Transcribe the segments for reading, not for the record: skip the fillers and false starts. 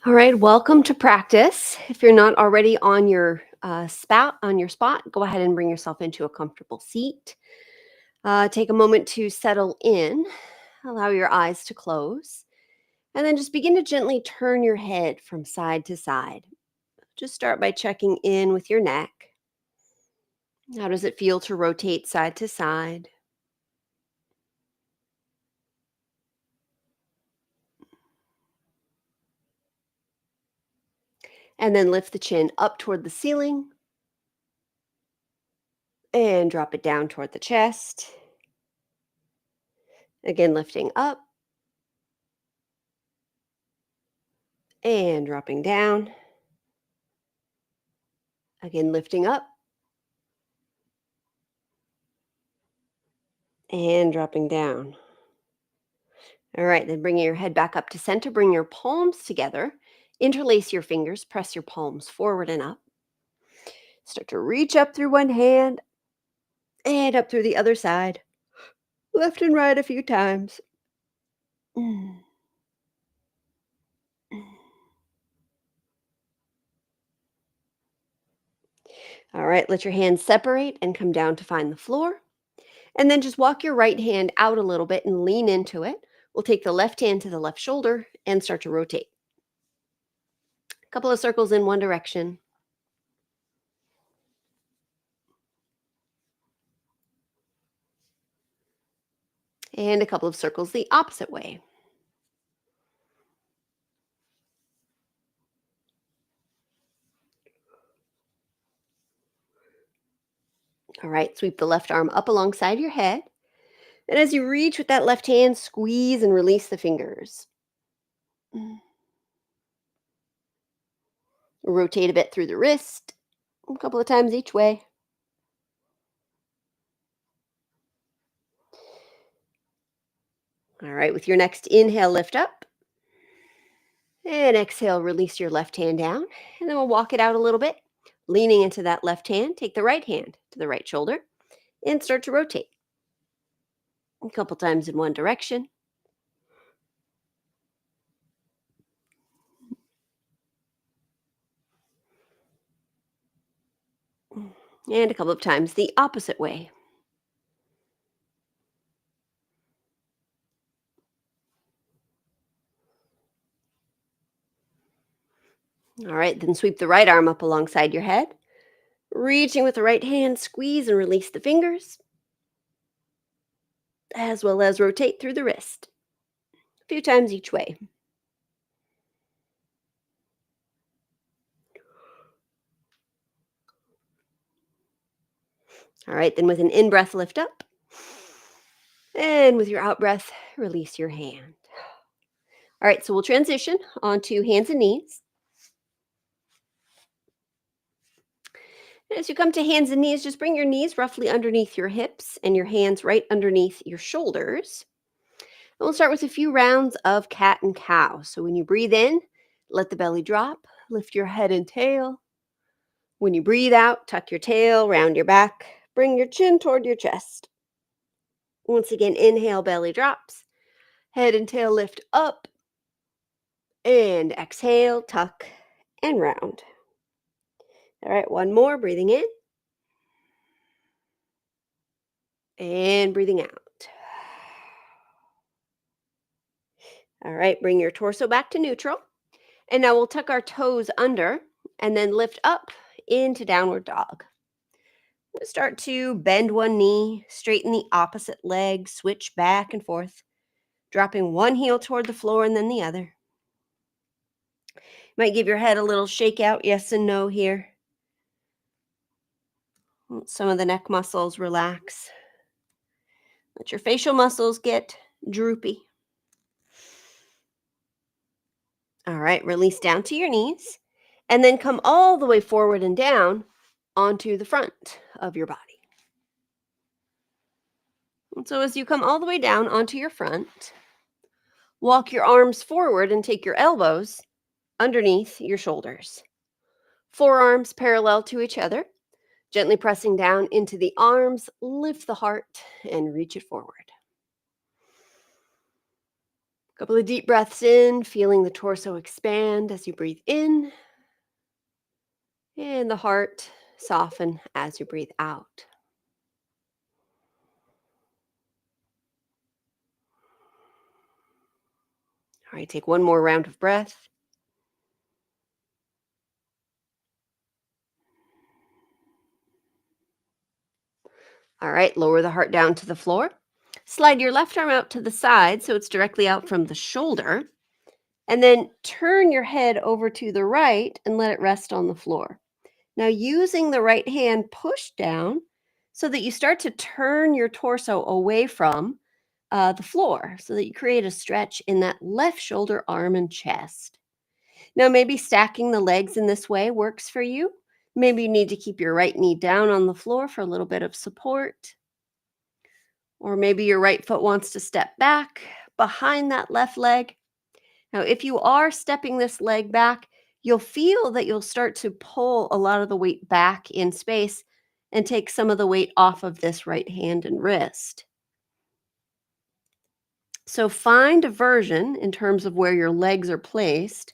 All right, welcome to practice. If you're not already on your spot, go ahead and bring yourself into a comfortable seat. Take a moment to settle in. Allow your eyes to close, and then just begin to gently turn your head from side to side. Just start by checking in with your neck. How does it feel to rotate side to side? And then lift the chin up toward the ceiling and drop it down toward the chest. Again, lifting up and dropping down. Again, lifting up and dropping down. All right, then bringing your head back up to center, bring your palms together, interlace your fingers, press your palms forward and up. Start to reach up through one hand and up through the other side, left and right a few times. Mm, mm. All right, let your hands separate and come down to find the floor. And then just walk your right hand out a little bit and lean into it. We'll take the left hand to the left shoulder and start to rotate. A couple of circles in one direction. And a couple of circles the opposite way. All right, sweep the left arm up alongside your head. And as you reach with that left hand, squeeze and release the fingers. Mm. Rotate a bit through the wrist, a couple of times each way. All right, with your next inhale, lift up. And exhale, release your left hand down. And then we'll walk it out a little bit. Leaning into that left hand, take the right hand to the right shoulder and start to rotate. A couple times in one direction. And a couple of times the opposite way. All right, then sweep the right arm up alongside your head. Reaching with the right hand, squeeze and release the fingers, as well as rotate through the wrist. A few times each way. All right, then with an in breath, lift up. And with your out breath, release your hand. All right, so we'll transition onto hands and knees. As you come to hands and knees, just bring your knees roughly underneath your hips and your hands right underneath your shoulders. And we'll start with a few rounds of cat and cow. So when you breathe in, let the belly drop, lift your head and tail. When you breathe out, tuck your tail, round your back, bring your chin toward your chest. Once again, inhale, belly drops, head and tail lift up, and exhale, tuck, and round. All right, one more, breathing in, and breathing out. All right, bring your torso back to neutral. And now we'll tuck our toes under and then lift up into downward dog. We'll start to bend one knee, straighten the opposite leg, switch back and forth, dropping one heel toward the floor and then the other. Might give your head a little shake out, yes and no here. Some of the neck muscles relax. Let your facial muscles get droopy. All right, release down to your knees and then come all the way forward and down onto the front of your body. And so as you come all the way down onto your front, walk your arms forward and take your elbows underneath your shoulders. Forearms parallel to each other, gently pressing down into the arms, lift the heart and reach it forward. Couple of deep breaths in, feeling the torso expand as you breathe in, and the heart soften as you breathe out. All right, take one more round of breath. All right, lower the heart down to the floor. Slide your left arm out to the side so it's directly out from the shoulder. And then turn your head over to the right and let it rest on the floor. Now, using the right hand, push down so that you start to turn your torso away from the floor so that you create a stretch in that left shoulder, arm, and chest. Now, maybe stacking the legs in this way works for you. Maybe you need to keep your right knee down on the floor for a little bit of support. Or maybe your right foot wants to step back behind that left leg. Now, if you are stepping this leg back, you'll feel that you'll start to pull a lot of the weight back in space and take some of the weight off of this right hand and wrist. So find a version in terms of where your legs are placed,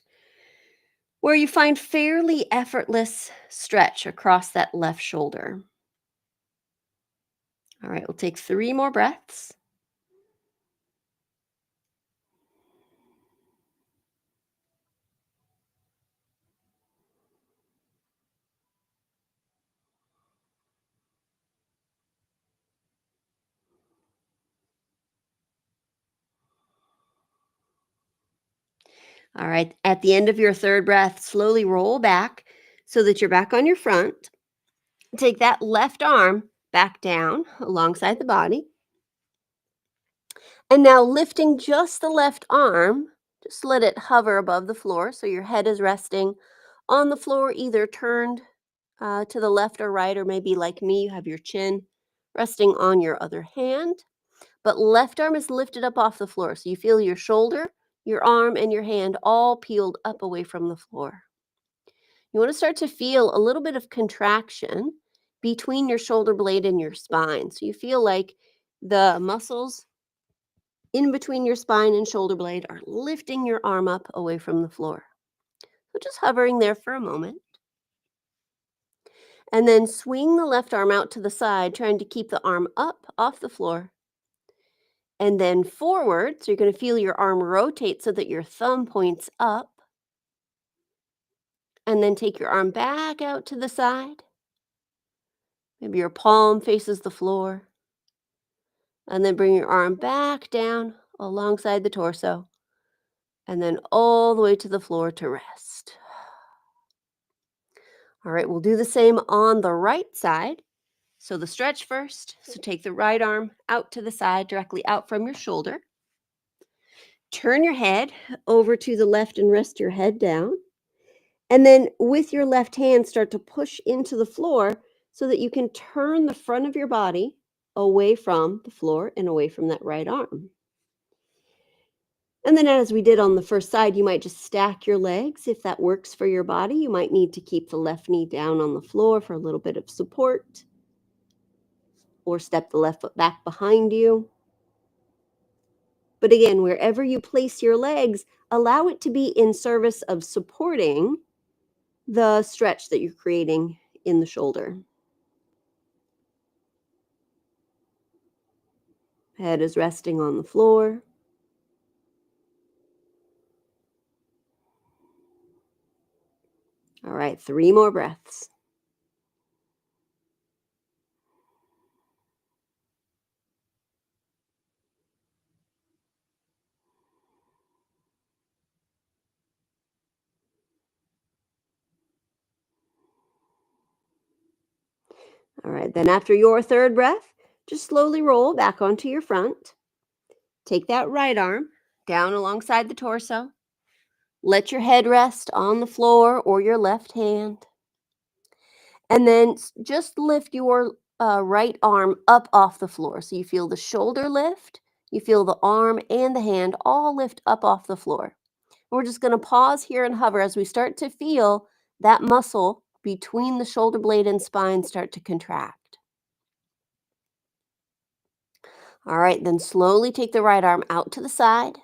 where you find fairly effortless stretch across that left shoulder. All right, we'll take 3 more breaths. All right, at the end of your third breath, slowly roll back so that you're back on your front. Take that left arm back down alongside the body. And now lifting just the left arm, just let it hover above the floor so your head is resting on the floor, either turned to the left or right, or maybe like me, you have your chin resting on your other hand. But left arm is lifted up off the floor. So you feel your shoulder, your arm, and your hand all peeled up away from the floor. You want to start to feel a little bit of contraction between your shoulder blade and your spine. So you feel like the muscles in between your spine and shoulder blade are lifting your arm up away from the floor. So just hovering there for a moment. And then swing the left arm out to the side, trying to keep the arm up off the floor. And then forward, so you're going to feel your arm rotate so that your thumb points up. And then take your arm back out to the side. Maybe your palm faces the floor. And then bring your arm back down alongside the torso. And then all the way to the floor to rest. All right, we'll do the same on the right side. So the stretch first. So take the right arm out to the side, directly out from your shoulder. Turn your head over to the left and rest your head down. And then with your left hand, start to push into the floor so that you can turn the front of your body away from the floor and away from that right arm. And then as we did on the first side, you might just stack your legs if that works for your body. You might need to keep the left knee down on the floor for a little bit of support, or step the left foot back behind you. But again, wherever you place your legs, allow it to be in service of supporting the stretch that you're creating in the shoulder. Head is resting on the floor. All right, 3 more breaths. All right, then after your third breath, just slowly roll back onto your front. Take that right arm down alongside the torso. Let your head rest on the floor or your left hand. And then just lift your right arm up off the floor. So you feel the shoulder lift, you feel the arm and the hand all lift up off the floor. We're just going to pause here and hover as we start to feel that muscle between the shoulder blade and spine start to contract. All right, then slowly take the right arm out to the side.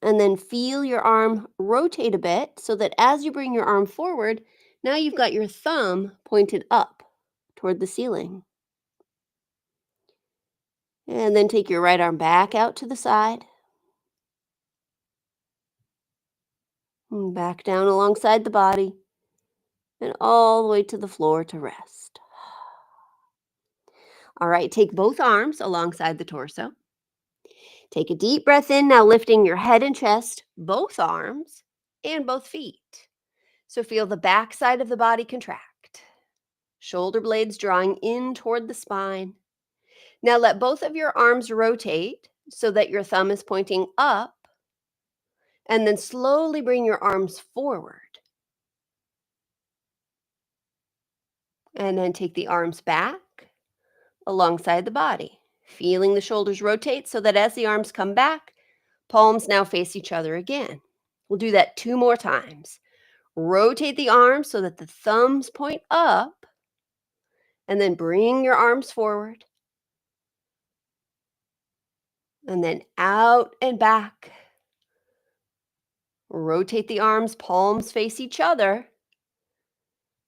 And then feel your arm rotate a bit so that as you bring your arm forward, now you've got your thumb pointed up toward the ceiling. And then take your right arm back out to the side. And back down alongside the body. And all the way to the floor to rest. All right, take both arms alongside the torso. Take a deep breath in, now lifting your head and chest, both arms, and both feet. So feel the back side of the body contract. Shoulder blades drawing in toward the spine. Now let both of your arms rotate so that your thumb is pointing up, and then slowly bring your arms forward. And then take the arms back alongside the body, feeling the shoulders rotate so that as the arms come back, palms now face each other again. We'll do that 2 more times. Rotate the arms so that the thumbs point up, and then bring your arms forward. And then out and back. Rotate the arms, palms face each other.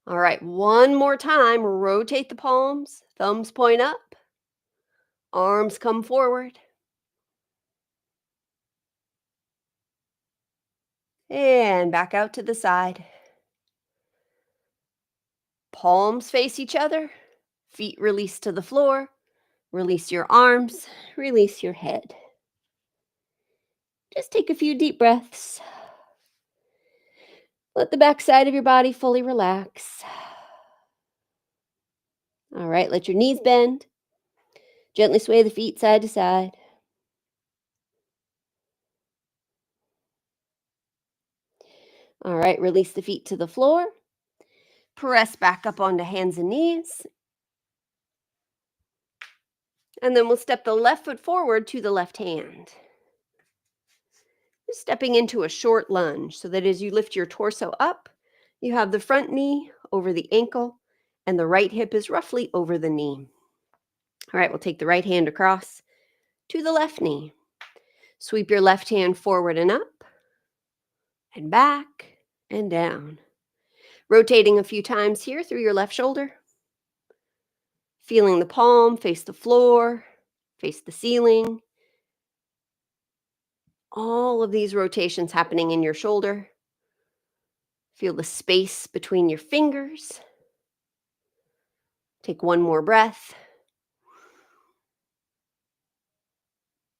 All right, one more time. Rotate the palms, thumbs point up, arms come forward. And back out to the side. Palms face each other, feet release to the floor. Release your arms, release your head. Just take a few deep breaths. Let the back side of your body fully relax. All right, let your knees bend. Gently sway the feet side to side. All right, release the feet to the floor. Press back up onto hands and knees. And then we'll step the left foot forward to the left hand. Just stepping into a short lunge so that as you lift your torso up, you have the front knee over the ankle and the right hip is roughly over the knee. All right, we'll take the right hand across to the left knee. Sweep your left hand forward and up and back and down. Rotating a few times here through your left shoulder. Feeling the palm face the floor, face the ceiling. All of these rotations happening in your shoulder. Feel the space between your fingers. Take one more breath.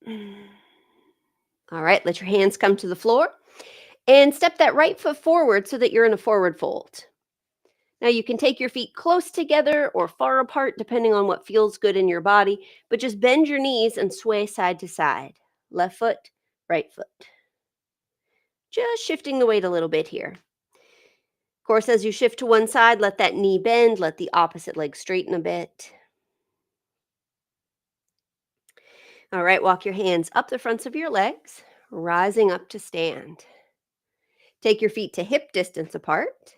All right, let your hands come to the floor and step that right foot forward so that you're in a forward fold. Now you can take your feet close together or far apart depending on what feels good in your body, but just bend your knees and sway side to side. Left foot, right foot. Just shifting the weight a little bit here. Of course, as you shift to one side, let that knee bend, let the opposite leg straighten a bit. All right, walk your hands up the fronts of your legs, rising up to stand. Take your feet to hip distance apart.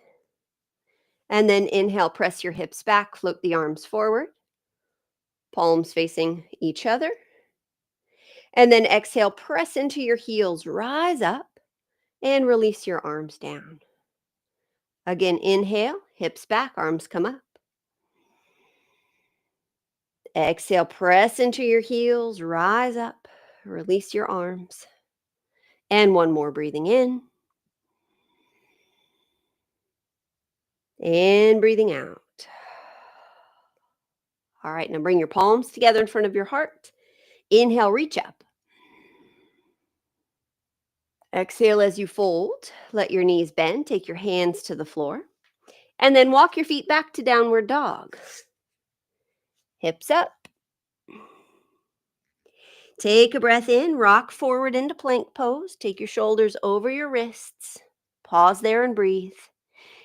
And then inhale, press your hips back, float the arms forward. Palms facing each other. And then exhale, press into your heels, rise up, and release your arms down. Again, inhale, hips back, arms come up. Exhale, press into your heels, rise up, release your arms. And one more, breathing in. And breathing out. All right, now bring your palms together in front of your heart. Inhale, reach up. Exhale as you fold. Let your knees bend. Take your hands to the floor. And then walk your feet back to downward dog. Hips up. Take a breath in. Rock forward into plank pose. Take your shoulders over your wrists. Pause there and breathe.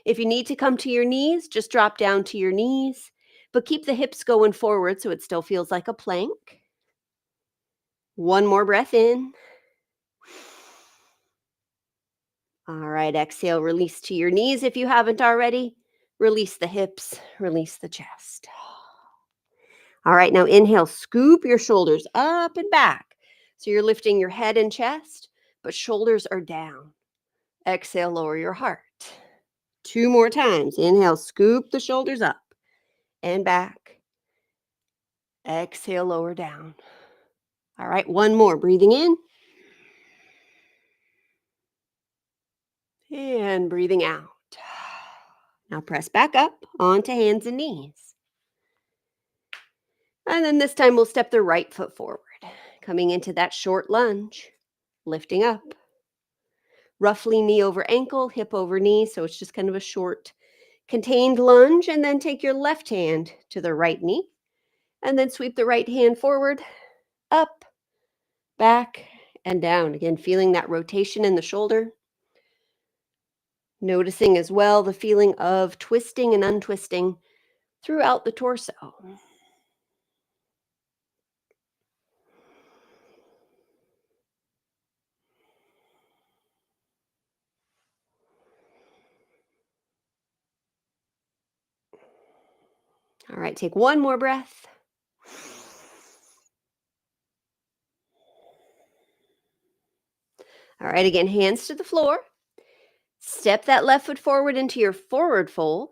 If you need to come to your knees, just drop down to your knees. But keep the hips going forward so it still feels like a plank. One more breath in. All right, exhale, release to your knees if you haven't already. Release the hips, release the chest. All right, now inhale, scoop your shoulders up and back. So you're lifting your head and chest, but shoulders are down. Exhale, lower your heart. 2 more times. Inhale, scoop the shoulders up and back. Exhale, lower down. All right, one more. Breathing in. And breathing out. Now press back up onto hands and knees. And then this time we'll step the right foot forward, coming into that short lunge, lifting up. Roughly knee over ankle, hip over knee, so it's just kind of a short, contained lunge. And then take your left hand to the right knee, and then sweep the right hand forward, up, back, and down. Again, feeling that rotation in the shoulder. Noticing as well the feeling of twisting and untwisting throughout the torso. All right, take one more breath. All right, again, hands to the floor. Step that left foot forward into your forward fold.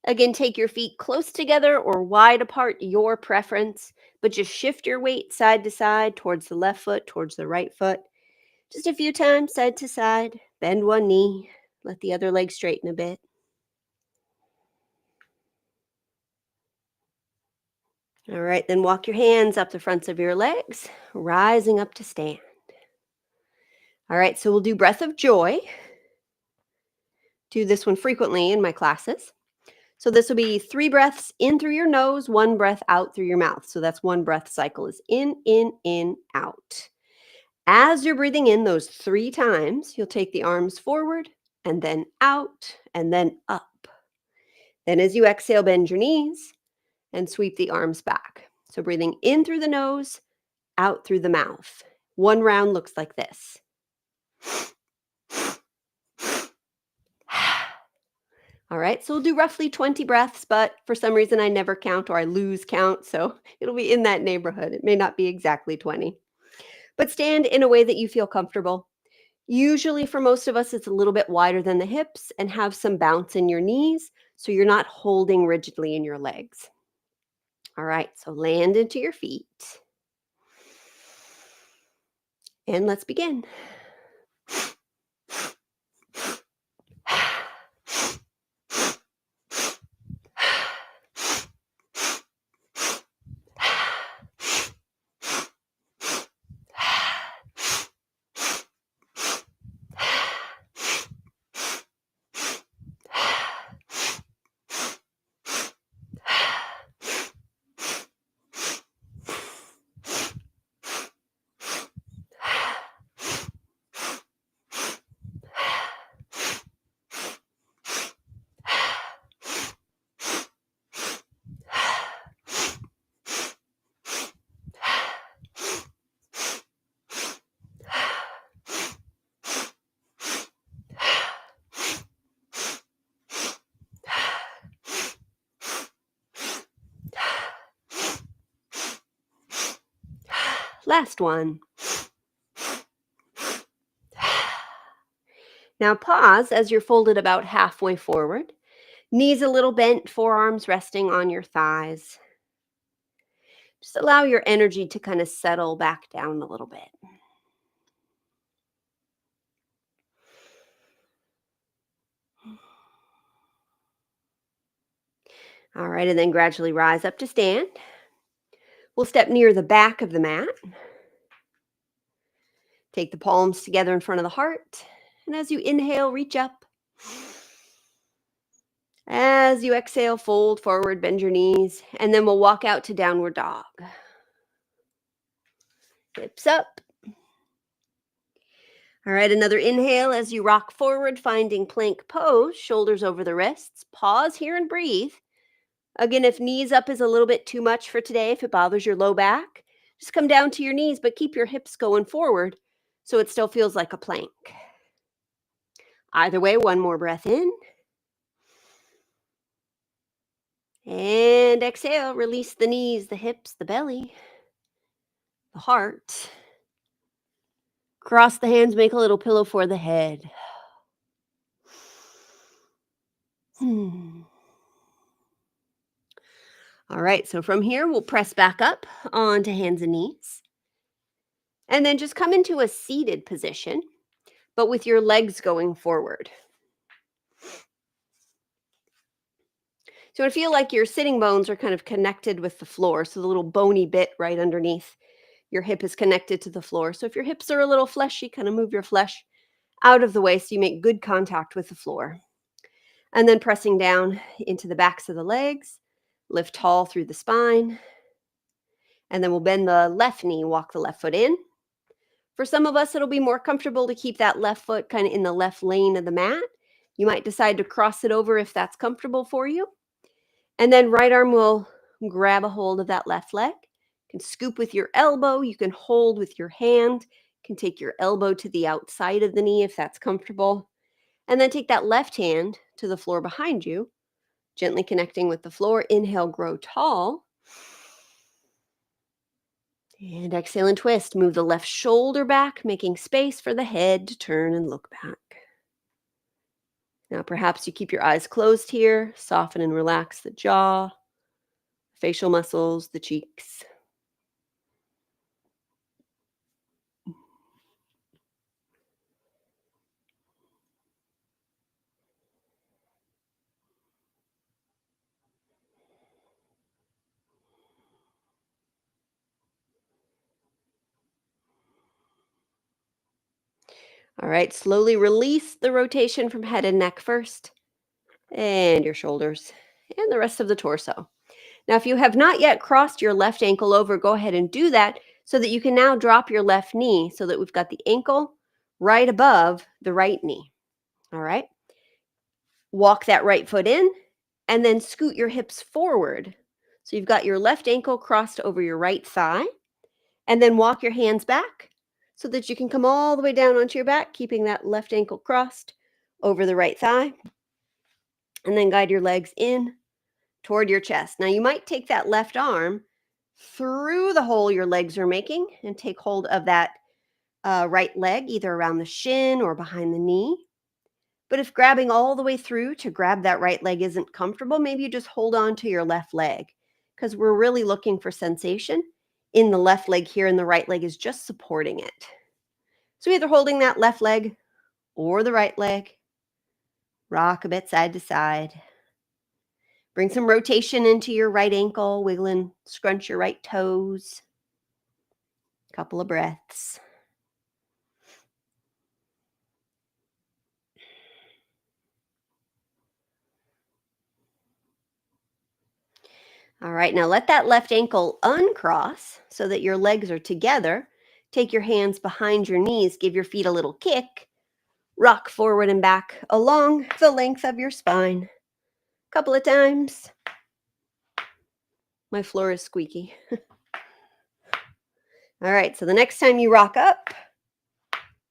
Again, take your feet close together or wide apart, your preference, but just shift your weight side to side, towards the left foot, towards the right foot. Just a few times, side to side. Bend one knee. Let the other leg straighten a bit. All right, then walk your hands up the fronts of your legs, rising up to stand. All right, so we'll do breath of joy. Do this one frequently in my classes. So this will be 3 breaths in through your nose, 1 breath out through your mouth. So that's 1 breath cycle is in, out. As you're breathing in those 3 times, you'll take the arms forward and then out and then up. Then as you exhale, bend your knees and sweep the arms back. So breathing in through the nose, out through the mouth. 1 round looks like this. All right, so we'll do roughly 20 breaths, but for some reason I never count or I lose count, so it'll be in that neighborhood. It may not be exactly 20. But stand in a way that you feel comfortable. Usually for most of us, it's a little bit wider than the hips and have some bounce in your knees, so you're not holding rigidly in your legs. All right, so land into your feet. And let's begin. Last one. Now pause as you're folded about halfway forward. Knees a little bent, forearms resting on your thighs. Just allow your energy to kind of settle back down a little bit. All right, and then gradually rise up to stand. We'll step near the back of the mat. Take the palms together in front of the heart. And as you inhale, reach up. As you exhale, fold forward, bend your knees, and then we'll walk out to downward dog. Hips up. All right, another inhale as you rock forward, finding plank pose, shoulders over the wrists. Pause here and breathe. Again, if knees up is a little bit too much for today, if it bothers your low back, just come down to your knees, but keep your hips going forward so it still feels like a plank. Either way, one more breath in. And exhale, release the knees, the hips, the belly, the heart. Cross the hands, make a little pillow for the head. All right, so from here, we'll press back up onto hands and knees. And then just come into a seated position, but with your legs going forward. So I feel like your sitting bones are kind of connected with the floor. So the little bony bit right underneath your hip is connected to the floor. So if your hips are a little fleshy, kind of move your flesh out of the way so you make good contact with the floor. And then pressing down into the backs of the legs, lift tall through the spine. And then we'll bend the left knee, walk the left foot in. For some of us, it'll be more comfortable to keep that left foot kind of in the left lane of the mat. You might decide to cross it over if that's comfortable for you. And then right arm will grab a hold of that left leg. You can scoop with your elbow. You can hold with your hand. You can take your elbow to the outside of the knee if that's comfortable. And then take that left hand to the floor behind you, gently connecting with the floor. Inhale, grow tall. And exhale and twist. Move the left shoulder back, making space for the head to turn and look back. Now, perhaps you keep your eyes closed here. Soften and relax the jaw, facial muscles, the cheeks. All right, slowly release the rotation from head and neck first, and your shoulders, and the rest of the torso. Now, if you have not yet crossed your left ankle over, go ahead and do that so that you can now drop your left knee so that we've got the ankle right above the right knee. All right. Walk that right foot in and then scoot your hips forward. So you've got your left ankle crossed over your right thigh, and then walk your hands back so that you can come all the way down onto your back, keeping that left ankle crossed over the right thigh. And then guide your legs in toward your chest. Now you might take that left arm through the hole your legs are making and take hold of that right leg, either around the shin or behind the knee. But if grabbing all the way through to grab that right leg isn't comfortable, maybe you just hold on to your left leg, because we're really looking for sensation in the left leg here, and the right leg is just supporting it. So either holding that left leg or the right leg, rock a bit side to side. Bring some rotation into your right ankle, wiggle and scrunch your right toes. Couple of breaths. All right, now let that left ankle uncross so that your legs are together. Take your hands behind your knees, give your feet a little kick. Rock forward and back along the length of your spine. Couple of times. My floor is squeaky. All right, so the next time you rock up,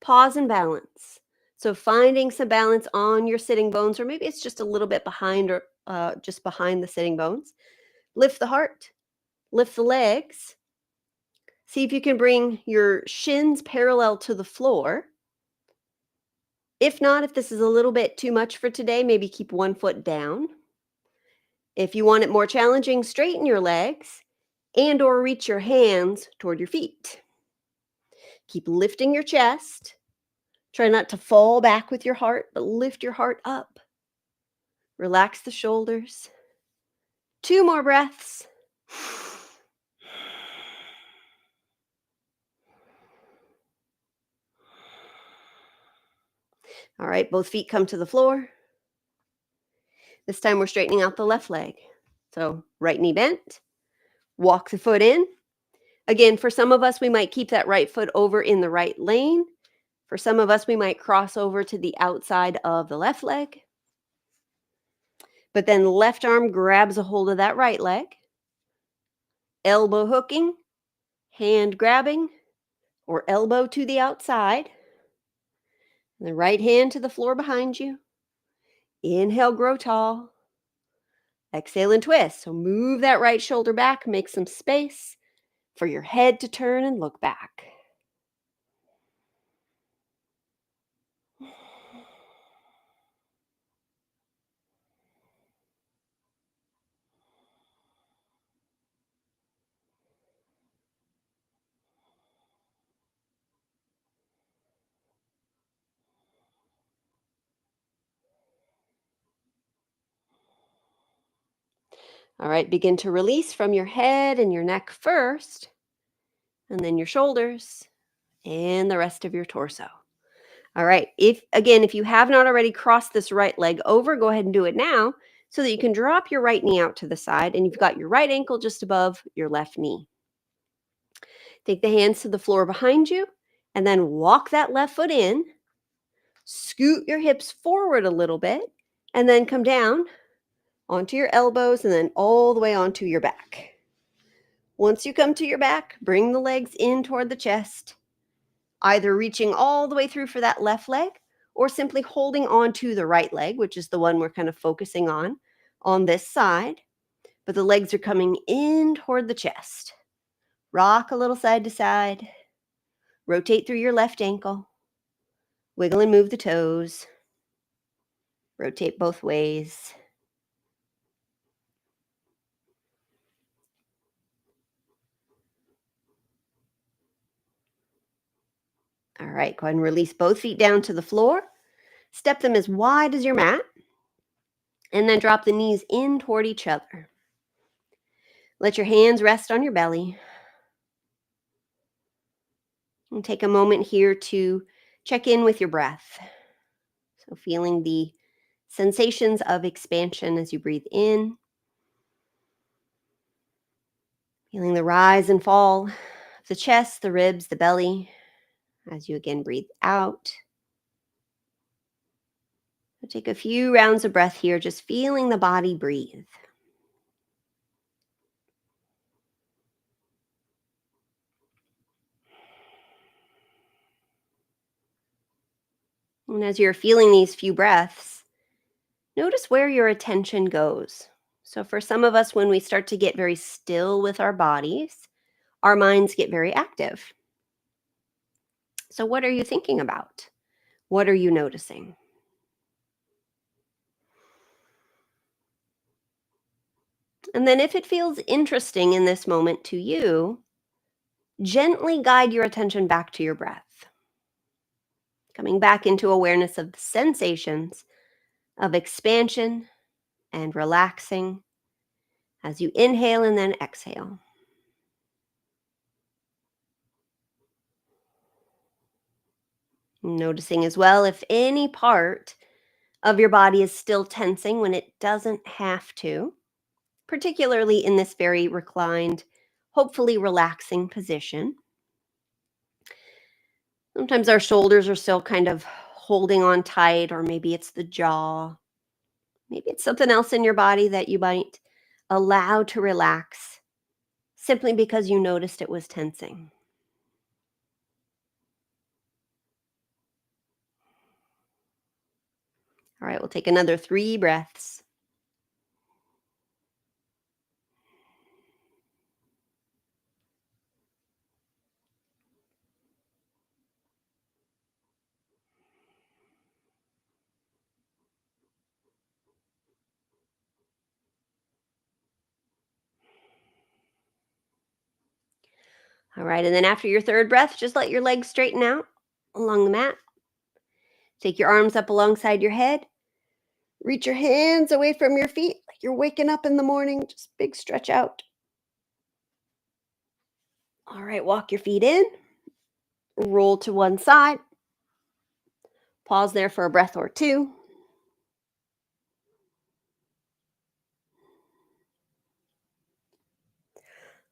pause and balance. So finding some balance on your sitting bones, or maybe it's just a little bit behind or just behind the sitting bones. Lift the heart, lift the legs. See if you can bring your shins parallel to the floor. If not, if this is a little bit too much for today, maybe keep one foot down. If you want it more challenging, straighten your legs and or reach your hands toward your feet. Keep lifting your chest. Try not to fall back with your heart, but lift your heart up. Relax the shoulders. 2 more breaths. All right, both feet come to the floor. This time we're straightening out the left leg. So right knee bent, walk the foot in. Again, for some of us, we might keep that right foot over in the right lane. For some of us, we might cross over to the outside of the left leg. But then left arm grabs a hold of that right leg. Elbow hooking, hand grabbing, or elbow to the outside. And the right hand to the floor behind you. Inhale, grow tall. Exhale and twist. So move that right shoulder back, make some space for your head to turn and look back. All right, begin to release from your head and your neck first, and then your shoulders and the rest of your torso. All right, if you have not already crossed this right leg over, go ahead and do it now so that you can drop your right knee out to the side and you've got your right ankle just above your left knee. Take the hands to the floor behind you and then walk that left foot in. Scoot your hips forward a little bit and then come down onto your elbows and then all the way onto your back. Once you come to your back, bring the legs in toward the chest, either reaching all the way through for that left leg or simply holding on to the right leg, which is the one we're kind of focusing on this side. But the legs are coming in toward the chest. Rock a little side to side. Rotate through your left ankle. Wiggle and move the toes. Rotate both ways. All right, go ahead and release both feet down to the floor. Step them as wide as your mat. And then drop the knees in toward each other. Let your hands rest on your belly. And take a moment here to check in with your breath. So feeling the sensations of expansion as you breathe in. Feeling the rise and fall of the chest, the ribs, the belly as you again breathe out. So take a few rounds of breath here, just feeling the body breathe. And as you're feeling these few breaths, notice where your attention goes. So for some of us, when we start to get very still with our bodies, our minds get very active. So what are you thinking about? What are you noticing? And then if it feels interesting in this moment to you, gently guide your attention back to your breath, coming back into awareness of the sensations of expansion and relaxing as you inhale and then exhale. Noticing as well if any part of your body is still tensing when it doesn't have to, particularly in this very reclined, hopefully relaxing position. Sometimes our shoulders are still kind of holding on tight, or maybe it's the jaw. Maybe it's something else in your body that you might allow to relax simply because you noticed it was tensing. All right, we'll take another 3 breaths. All right, and then after your 3rd breath, just let your legs straighten out along the mat. Take your arms up alongside your head. Reach your hands away from your feet like you're waking up in the morning. Just big stretch out. All right, walk your feet in. Roll to one side. Pause there for a breath or 2.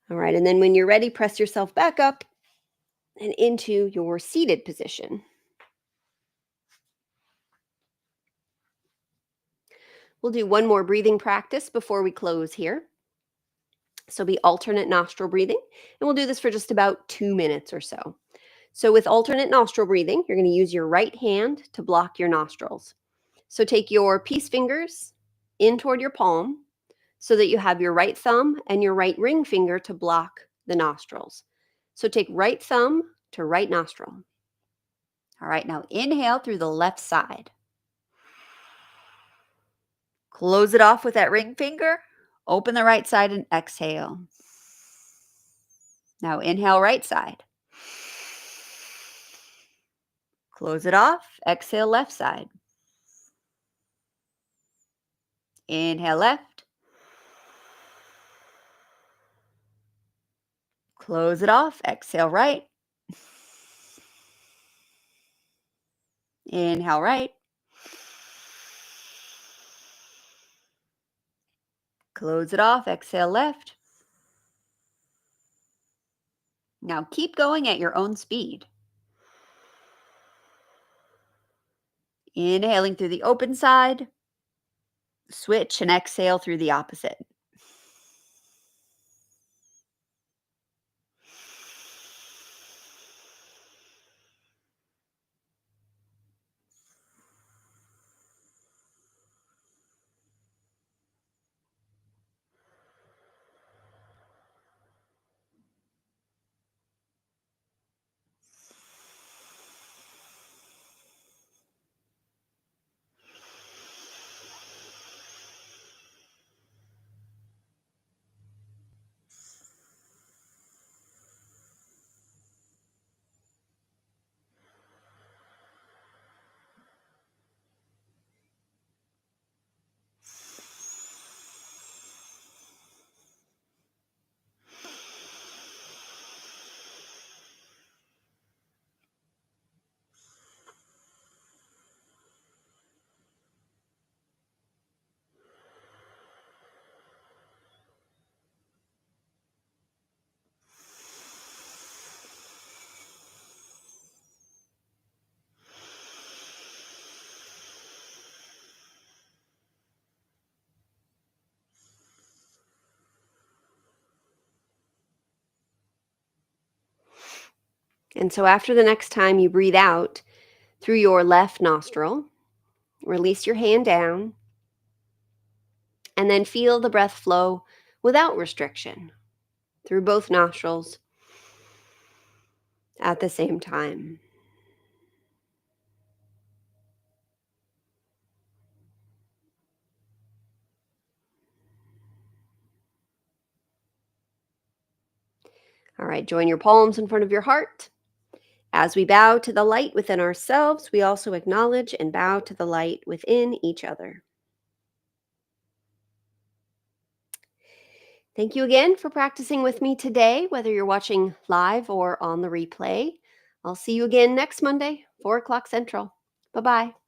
All right, and then when you're ready, press yourself back up and into your seated position. We'll do one more breathing practice before we close here. So be alternate nostril breathing, and we'll do this for just about 2 minutes or so. So with alternate nostril breathing, you're going to use your right hand to block your nostrils. So take your peace fingers in toward your palm so that you have your right thumb and your right ring finger to block the nostrils. So take right thumb to right nostril. All right, now inhale through the left side. Close it off with that ring finger. Open the right side and exhale. Now inhale right side. Close it off. Exhale left side. Inhale left. Close it off. Exhale right. Inhale right. Close it off. Exhale left. Now keep going at your own speed. Inhaling through the open side. Switch and exhale through the opposite. And so after the next time you breathe out through your left nostril, release your hand down, and then feel the breath flow without restriction through both nostrils at the same time. All right, join your palms in front of your heart. As we bow to the light within ourselves, we also acknowledge and bow to the light within each other. Thank you again for practicing with me today, whether you're watching live or on the replay. I'll see you again next Monday, 4 o'clock Central. Bye-bye.